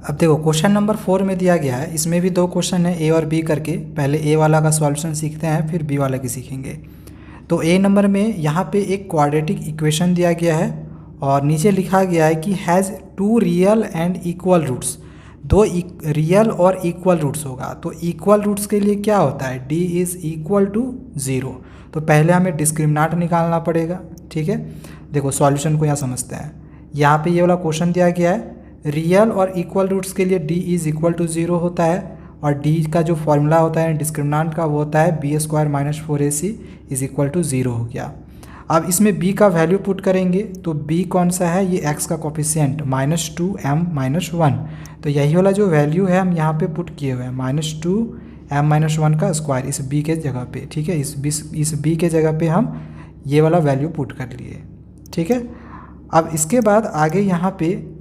अब देखो question number 4 में दिया गया है, इसमें भी दो क्वेश्चन है ए और बी करके। पहले ए वाला का सॉल्यूशन सीखते हैं, फिर बी वाला की सीखेंगे। तो ए नंबर में यहाँ पे एक क्वाड्रेटिक इक्वेशन दिया गया है और नीचे लिखा गया है कि has 2 real and equal roots. दो रियल और इक्वल रूट्स होगा। तो इक्वल रूट्स के लिए क्या होता है, डी इज़ इक्वल टू 0। तो पहले हमें डिस्क्रिमिनेंट निकालना पड़ेगा। ठीक है, देखो सॉल्यूशन को यहाँ समझते हैं। यहाँ पे ये वाला क्वेश्चन दिया गया है, रियल और इक्वल रूट्स के लिए d इज़ इक्वल टू 0 होता है और d का जो फॉर्मूला होता है डिस्क्रिमिनेंट का वो होता है b square minus 4ac is equal to 0 हो गया। अब इसमें b का वैल्यू पुट करेंगे तो b कौन सा है, ये x का कोफिशिएंट -2m-1। तो यही वाला जो वैल्यू है हम यहाँ पे पुट किए हुए हैं -2m-1 का स्क्वायर इस b के जगह पे। ठीक है, इस b के जगह पे हम ये वाला वैल्यू पुट कर लिए। ठीक है, अब इसके बाद आगे यहाँ पे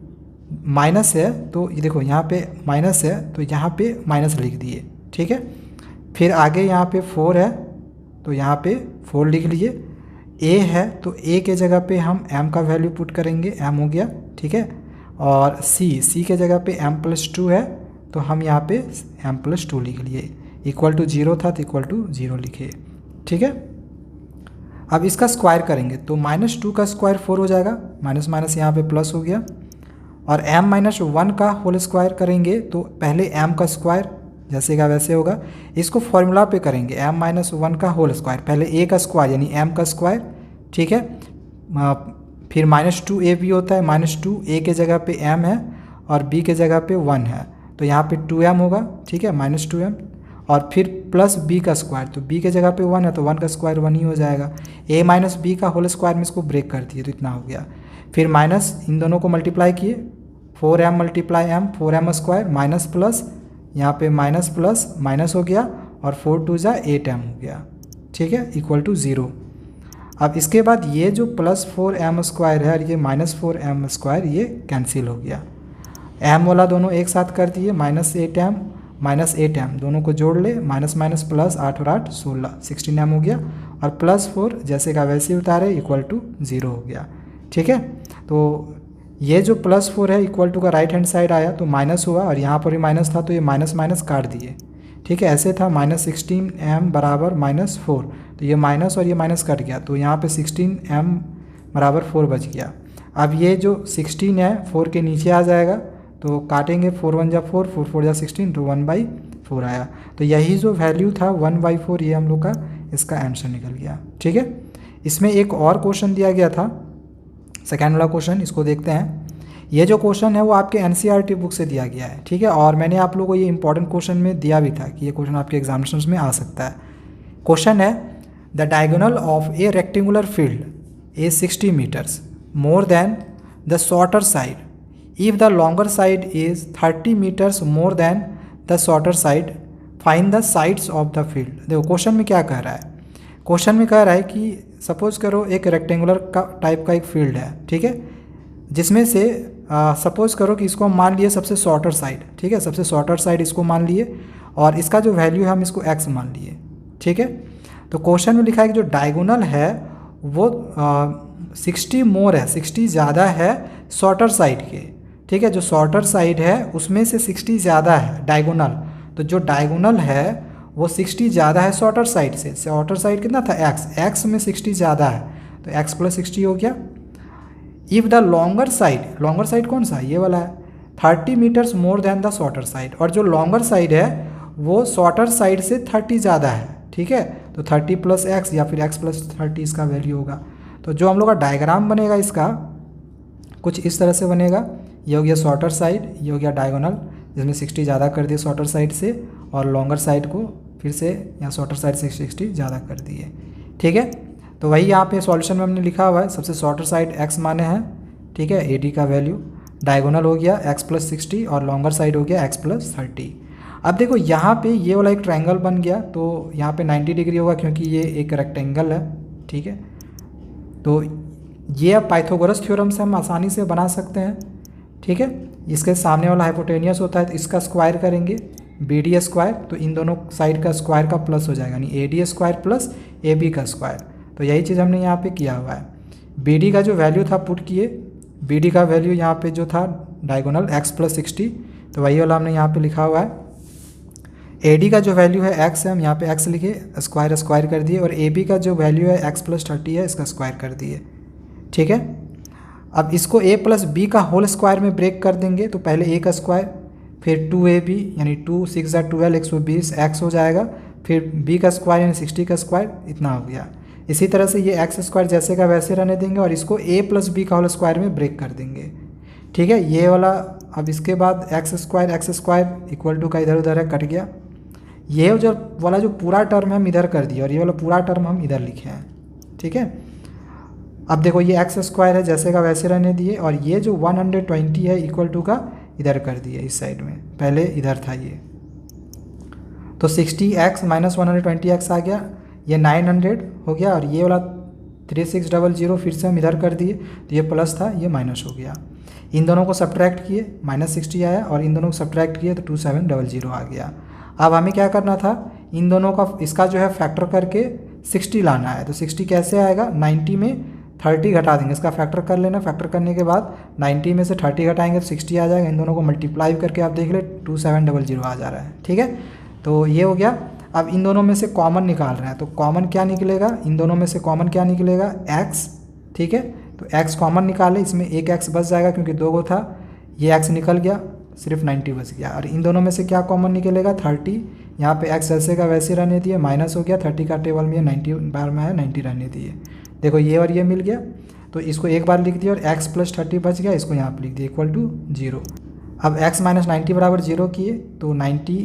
माइनस है, तो ये देखो यहाँ पे माइनस है तो यहाँ पे माइनस लिख दिए। ठीक है, फिर आगे यहाँ पे 4 है तो यहाँ पे 4 लिख लिए। a है तो a के जगह पे हम m का वैल्यू पुट करेंगे, m हो गया। ठीक है, और c के जगह पे m+2 है तो हम यहाँ पे m+2 लिख लिए। इक्वल टू 0 था तो इक्वल टू 0 लिखे। ठीक है, अब इसका स्क्वायर करेंगे तो -2 का स्क्वायर 4 हो जाएगा, माइनस माइनस यहाँ पे प्लस हो गया। और m-1 का होल स्क्वायर करेंगे तो पहले m का स्क्वायर जैसे का वैसे होगा, इसको फॉर्मूला पे करेंगे m-1 का होल स्क्वायर, पहले a का स्क्वायर यानी m का स्क्वायर। ठीक है, फिर -2a भी होता है, -2a के जगह पे m है और b के जगह पे 1 है तो यहाँ पे 2m होगा। ठीक है, -2m और फिर प्लस b का स्क्वायर, तो b के जगह पे 1 है तो 1 का स्क्वायर 1 ही हो जाएगा। a माइनस b का होल स्क्वायर में इसको ब्रेक कर दिए तो इतना हो गया। फिर माइनस इन दोनों को मल्टीप्लाई किए, 4m multiply m 4m square minus plus यहाँ पे माइनस प्लस माइनस हो गया और 4 2 जा 8m हो गया। ठीक है, इक्वल टू 0। अब इसके बाद ये जो +4m स्क्वायर है और ये -4m स्क्वायर ये कैंसिल हो गया। m वाला दोनों एक साथ कर दिए, -8m दोनों को जोड़ ले, माइनस माइनस प्लस 8 और 8 16 16m हो गया और +4 जैसे का वैसे उतारे इक्वल टू 0 हो गया। ठीक है, तो ये जो +4 है इक्वल टू का राइट हैंड साइड आया तो माइनस हुआ और यहाँ पर भी माइनस था तो ये माइनस माइनस काट दिए। ठीक है, ऐसे था -16m बराबर -4 तो ये माइनस और ये माइनस कट गया तो यहाँ पे 16m बराबर 4 बच गया। अब ये जो 16 है 4 के नीचे आ जाएगा तो काटेंगे, 4 1 जा 4 4 4 जा 16 तो 1/4 आया। तो यही जो वैल्यू था 1/4 ये हम लोग का इसका आंसर निकल गया। ठीक है, इसमें एक और क्वेश्चन दिया गया था, सेकेंड वाला क्वेश्चन, इसको देखते हैं। ये जो क्वेश्चन है वो आपके एनसीईआरटी बुक से दिया गया है। ठीक है, और मैंने आप लोगों को ये इंपॉर्टेंट क्वेश्चन में दिया भी था कि ये क्वेश्चन आपके एग्जामिनेशन में आ सकता है। क्वेश्चन है the diagonal of a rectangular field is 60 metres more than the shorter side if the longer side is 30 metres more than the shorter side, find the sides of the field. देखो question में क्या कह रहा है, question में कह रहा है कि सपोज करो एक रेक्टेंगुलर का टाइप का एक फील्ड है। ठीक है, जिसमें से सपोज करो कि इसको हम मान लिए सबसे शॉर्टर साइड। ठीक है, सबसे शॉर्टर साइड इसको मान लिए और इसका जो वैल्यू है हम इसको x मान लिए। ठीक है, तो क्वेश्चन में लिखा है कि जो डायगोनल है वो 60 मोर है, 60 ज़्यादा है शॉर्टर साइड के। ठीक है, जो शॉर्टर साइड है उसमें से 60 ज़्यादा है डायगोनल, तो जो डायगोनल है वो 60 ज़्यादा है शॉर्टर साइड से। शॉर्टर साइड कितना था x में 60 ज़्यादा है तो x + 60 हो गया। इफ़ द लॉन्गर साइड कौन सा, ये वाला है, 30 metres more than the shorter side, और जो लॉन्गर साइड है वो शॉर्टर साइड से 30 ज़्यादा है। ठीक है, तो 30 + x या फिर x + 30 इसका वैल्यू होगा। तो जो हम लोग का डायग्राम बनेगा इसका कुछ इस तरह से बनेगा। ये हो गया शॉर्टर साइड, ये हो गया डायगोनल जिसमें 60 ज़्यादा कर दिए शॉर्टर साइड से और लॉन्गर साइड को फिर से यहाँ शॉर्टर साइड से 60 ज़्यादा कर दिए। ठीक है, तो वही यहाँ पे सॉल्यूशन में हमने लिखा हुआ है, सबसे शॉर्टर साइड x माने हैं। ठीक है, AD का वैल्यू, डायगोनल हो गया x + 60 और लॉन्गर साइड हो गया x + 30। अब देखो यहाँ पे ये वाला एक ट्रायंगल बन गया तो यहाँ पे 90 डिग्री होगा क्योंकि ये एक रेक्टेंगल है। ठीक है, तो ये अब पाइथागोरस थ्योरम से हम आसानी से बना सकते हैं। ठीक है, इसके सामने वाला हाइपोटेनियस होता है तो इसका स्क्वायर करेंगे BD स्क्वायर, तो इन दोनों साइड का स्क्वायर का प्लस हो जाएगा, यानी AD स्क्वायर + AB का स्क्वायर। तो यही चीज़ हमने यहाँ पे किया हुआ है। BD का जो वैल्यू था पुट किए, BD का वैल्यू यहाँ पे जो था डायगोनल x + 60 तो वही वाला हमने यहाँ पे लिखा हुआ है। AD का जो वैल्यू है x है, हम यहाँ पे x लिखे, स्क्वायर स्क्वायर कर दिए, और AB का जो वैल्यू है x + 30 है, इसका स्क्वायर कर दिए। ठीक है, अब इसको a + b का होल स्क्वायर में ब्रेक कर देंगे। तो पहले a का स्क्वायर, फिर 2ab यानी 2 6 12 120 x हो जाएगा, फिर b का स्क्वायर यानी 60 का स्क्वायर, इतना हो गया। इसी तरह से ये x स्क्वायर जैसे का वैसे रहने देंगे और इसको a + b का होल स्क्वायर में ब्रेक कर देंगे। ठीक है, ये वाला। अब इसके बाद x स्क्वायर इक्वल टू का इधर उधर है, कट गया। ये जो वाला जो पूरा टर्म हम इधर कर दिए और ये वाला पूरा टर्म हम इधर लिखे हैं। ठीक है, अब देखो ये x स्क्वायर है जैसे का वैसे रहने दिए, और ये जो 120 है इक्वल टू का इधर कर दिए इस साइड में, पहले इधर था ये। तो 60x - 120x आ गया, ये 900 हो गया, और ये वाला 3600 फिर से हम इधर कर दिए, तो ये प्लस था, ये माइनस हो गया। इन दोनों को सब्ट्रैक्ट किए, -60 आया, और इन दोनों को सब्ट्रैक्ट किए तो 2700 आ गया। अब हमें क्या करना था, इन दोनों का इसका जो है फैक्टर करके 60 लाना है। तो 60 कैसे आएगा, 90 में 30 घटा देंगे, इसका फैक्टर कर लेना। फैक्टर करने के बाद 90 में से 30 घटाएंगे तो 60 आ जाएगा। इन दोनों को मल्टीप्लाई करके आप देख ले 2700 आ जा रहा है। ठीक है, तो ये हो गया। अब इन दोनों में से कॉमन निकाल रहे हैं, तो कॉमन क्या निकलेगा, इन दोनों में से कॉमन क्या निकलेगा, x। ठीक है, तो x कॉमन निकाले, इसमें एक x बच जाएगा क्योंकि 2 गो था, ये x निकल गया, सिर्फ 90 बच गया। और इन दोनों में से क्या कॉमन निकलेगा, 30। यहाँ पे x जैसे का वैसे रहने दिए, माइनस हो गया, 30 का टेबल में 90 बार में है, 90 रहने दिए। देखो ये और ये मिल गया, तो इसको एक बार लिख दिया और x + 30 बच गया, इसको यहाँ पर लिख दिया इक्वल टू 0। अब x - 90 = 0 किए तो 90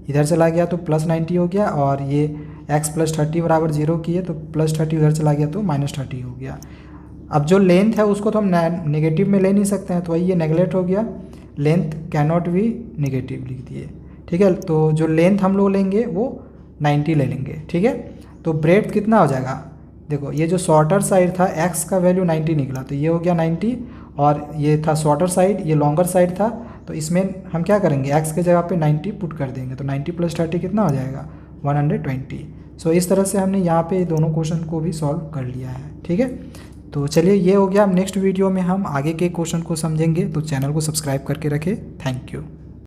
इधर चला गया तो +90 हो गया, और ये x + 30 = 0 किए तो +30 उधर चला गया तो -30 हो गया। अब जो लेंथ है उसको तो हम नेगेटिव में ले नहीं सकते हैं, तो वही ये नेगलेक्ट हो गया, length can not be negative लिख दिए। ठीक है, तो जो लेंथ हम लोग लेंगे वो 90 ले लेंगे। ठीक है, तो ब्रेड्थ कितना हो जाएगा, देखो ये जो शॉर्टर साइड था x का वैल्यू 90 निकला, तो ये हो गया 90, और ये था शॉर्टर साइड, ये लॉन्गर साइड था, तो इसमें हम क्या करेंगे, x के जगह पे 90 पुट कर देंगे, तो 90 + 30 कितना हो जाएगा, 120। सो इस तरह से हमने यहाँ पे दोनों क्वेश्चन को भी सॉल्व कर लिया है। ठीक है, तो चलिए ये हो गया। अब नेक्स्ट वीडियो में हम आगे के क्वेश्चन को समझेंगे, तो चैनल को सब्सक्राइब करके रखें। Thank you.